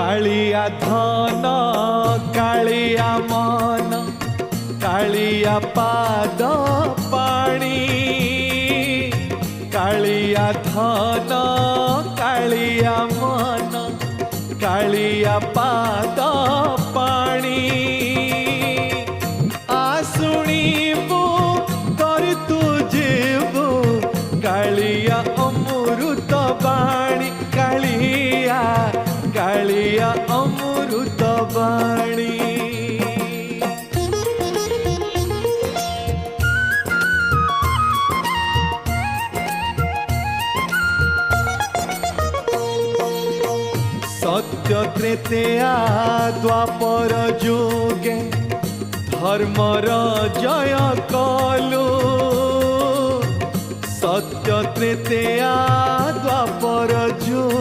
कालिया धन कालिया मन कालिया पाद पाणी कालिया धन कालिया मन कालिया पाद पाणी आसुणीबू कर तू जीवू कालिया अमृत बाणी कालिया कालिया अमृत बाणी सत्य त्रेतेया द्वापर जुगे धर्मर जय कलु सत्य त्रेतेया द्वापर जुगे